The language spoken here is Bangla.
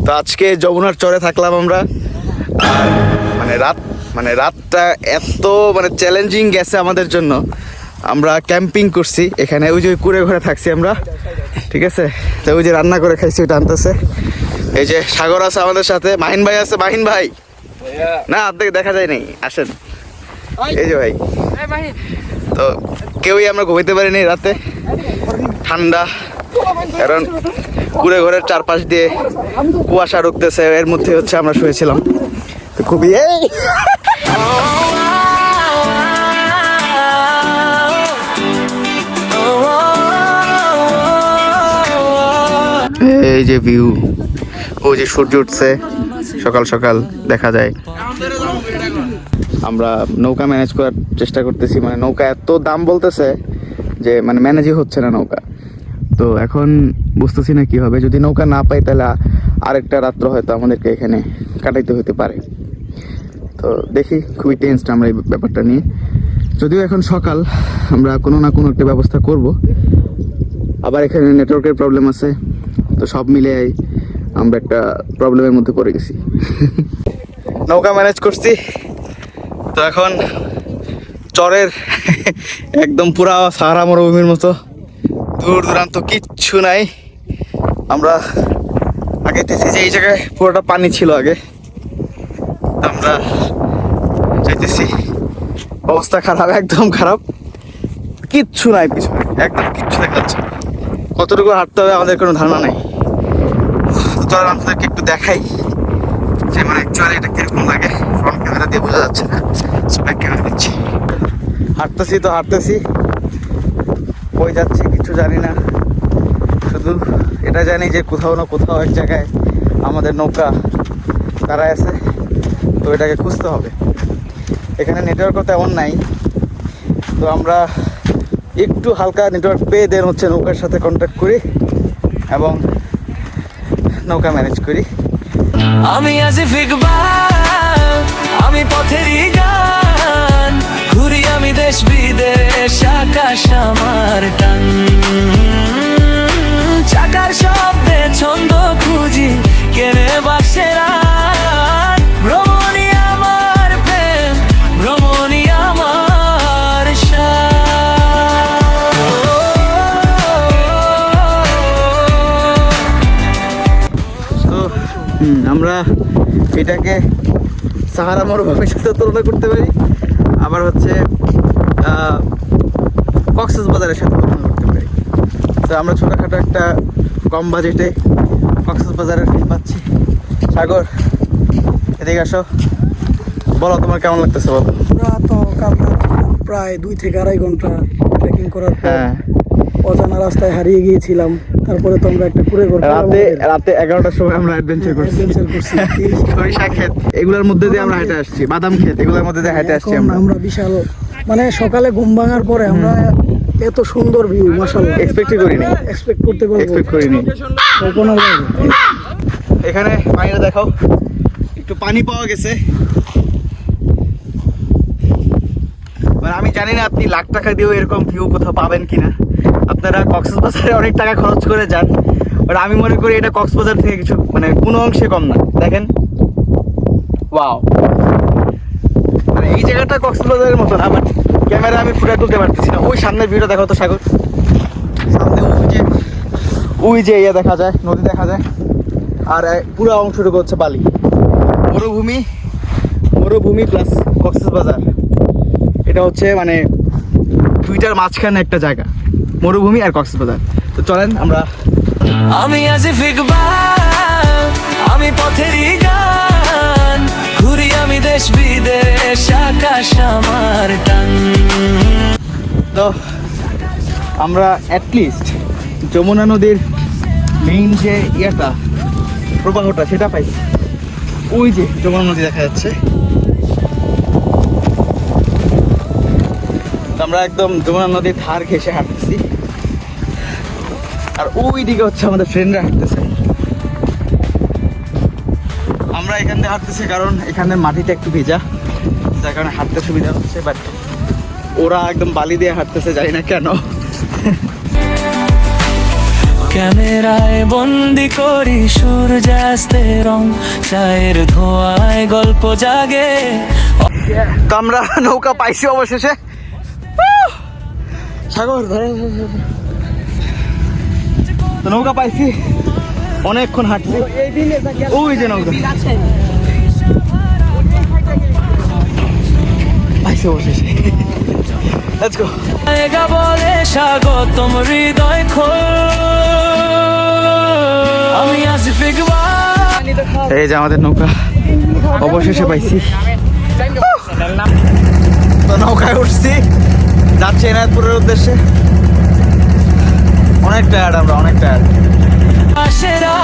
তো আজকে যমুনার চরে থাকলাম আমরা। আর রাতটা এত চ্যালেঞ্জিং গেছে আমাদের জন্য। আমরা ক্যাম্পিং করছি এখানে, ওই যে কুড়ে ঘরে থাকছি আমরা, ঠিক আছে। তো ওই যে রান্না করে খাইছি, ওইটা আনতেছে। এই যে সাগর আছে আমাদের সাথে, মাহিন ভাই আছে। মাহিন ভাই না, আপনাকে দেখা যায় নাই, আসেন। এই যে ভাই, তো কেউই আমরা ঘুমাইতে পারিনি রাতে, ঠান্ডা, কারণ কুড়ে ঘরের চারপাশ দিয়ে কুয়াশা ঢুকতেছে, এর মধ্যে হচ্ছে আমরা শুয়েছিলাম। তো খুবই এই যে ভিউ, ওই যে সূর্য উঠছে সকাল সকাল দেখা যায়। আমরা নৌকা ম্যানেজ করার চেষ্টা করতেছি, নৌকা এত দাম বলতেছে যে ম্যানেজই হচ্ছে না নৌকা। তো এখন বুঝতেছি না কি হবে। যদি নৌকা না পাই তাহলে আরেকটা রাত্র হয়তো আমাদেরকে এখানে কাটাইতে হতে পারে। তো দেখি, খুবই টেনসড আমরা এই ব্যাপারটা নিয়ে। যদিও এখন সকাল, আমরা কোনো না কোনো একটা ব্যবস্থা করব। আবার এখানে নেটওয়ার্কের প্রবলেম আছে, তো সব মিলে আমরা একটা প্রবলেমের মধ্যে পড়ে গেছি। নৌকা ম্যানেজ করছি, তো এখন চরের একদম পুরা সাহারা মরুভূমির মতো, দূর দূরান্ত কিচ্ছু নাই। আমরা আগে দেখছি যে এই জায়গায় পুরোটা পানি ছিল আগে, আমরা যাইতেছি, অবস্থা খারাপ, একদম খারাপ, কিচ্ছু নাই পিছনে, একদম কিচ্ছু দেখা যাচ্ছে। কতটুকু হাঁটতে হবে আমাদের কোনো ধারণা নেই। তো আপনাদেরকে একটু দেখাই যে অ্যাকচুয়ালি এটা কিরকম লাগে। ফ্রন্ট ক্যামেরা দিয়ে বোঝা যাচ্ছে না, ব্যাক ক্যামেরা দিচ্ছি। হাঁটতেছি, কই যাচ্ছি কিছু জানি না, শুধু এটা জানি যে কোথাও না কোথাও এক জায়গায় আমাদের নৌকা দাঁড়ায় আছে, তো এটাকে খুঁজতে হবে। এখানে নেটওয়ার্কও তেমন নাই, তো আমরা একটু হালকা নেটওয়ার্ক পেয়ে দেন হচ্ছে নৌকার সাথে কন্ট্যাক্ট করি এবং নৌকা ম্যানেজ করি। আমি আসিফ ইকবাল, আমি পথেরই গান, ঘুরি আমি দেশ বিদেশ, আকাশ আমার টান, চাকার শব্দে ছন্দ খুঁজি, কেনে বাসের আন, ভ্রমণই আমার প্রেম, ভ্রমণই আমার আমরা এটাকে সাহারা মরুভূমির সাথে তুলনা করতে পারি, আবার হচ্ছে কক্সবাজারের সাথে তুলনা করতে পারি। তো আমরা ছোটোখাটো একটা কম বাজেটে কক্সবাজারের ফিল পাচ্ছি। সাগর, এদিকে আসো, বলো তোমার কেমন লাগতেছে বলো। তো প্রায় 2 থেকে 2.5 ঘন্টা ট্রেকিং করার পর অজানা রাস্তায় হারিয়ে গিয়েছিলাম। তারপরে তো আমরা একটা রাতে 11টার সময় আমরা অ্যাডভেঞ্চার করছি। সরিষা ক্ষেত এগুলোর মধ্যে দিয়ে আমরা হেঁটে আসছি, বাদাম ক্ষেত এগুলোর মধ্যে দিয়ে হেঁটে আসছি। আমরা বিশাল সকালে ঘুম ভাঙার পরে আমরা এত সুন্দর ভিউ মাশাআল্লাহ এক্সপেক্ট করিনি। এখানে পানিটা দেখাও, একটু পানি পাওয়া গেছে। আমি জানি না আপনি লাখ টাকা দিয়েও এরকম ভিউ কোথাও পাবেন কিনা। আপনারা কক্সবাজারে অনেক টাকা খরচ করে যান, বাট আমি মনে করি এটা কক্সবাজার থেকে কিছু কোনো অংশে কম না। দেখেন, ওয়াও, এই জায়গাটা কক্সবাজারের মতো না, বাট ক্যামেরা আমি ফুটে তুলতে পারতেছি না। ওই সামনের ভিউটা দেখো তো সাগর, সামনে ওই যে ইয়ে দেখা যায়, নদী দেখা যায়, আর পুরো অংশটুকু হচ্ছে বালি। মরুভূমি প্লাস কক্সবাজার, এটা হচ্ছে দুইটার মাঝখানে একটা জায়গা, মরুভূমি আর কক্সবাজার। তো চলেন আমরা। আমি আসিফ ইকবাল, আমি পথেরই গান, ঘুরি আমি দেশ বিদেশ, আকাশ আমার টান। তো আমরা অ্যাটলিস্ট যমুনা নদীর মেইন যে ইয়েটা, প্রবাহটা, সেটা পাই। ওই যে যমুনা নদী দেখা যাচ্ছে। আমরা একদম যমুনা নদীর ধার ঘেঁষে হাঁটতেছি, আর ওই দিকে হচ্ছে আমাদের ফ্রেন্ডরা হাঁটতেছে। আমরা এখান থেকে হাঁটতেছি কারণ এখানের মাটিটা একটু ভেজা, যার কারণে হাঁটতে সুবিধা হচ্ছে। বাট ওরা একদম বালি দিয়ে হাঁটতেছে, জানি না কেন। ক্যামেরায় বন্দি করি সূর্যাস্তের রং, চায়ের ধোঁয়ায় গল্প জাগে। তো আমরা নৌকা পাইছি অবশেষে। সাগর ধরে তো নৌকা পাইছি, অনেকক্ষণ হাঁটছি। ওই যে নৌকা পাইছি অবশেষে। Let's go. জায়গা বলে স্বাগতম হৃদয় খোল, আমি আসিফ ইকবাল। এই যে আমাদের নৌকা অবশেষে পাইছি। তো নৌকায় উঠছি, যাচ্ছি এনায়তপুরের উদ্দেশ্যে। অনেক টায়ার্ড আমরা, অনেক টায়ার্ড। আশেরা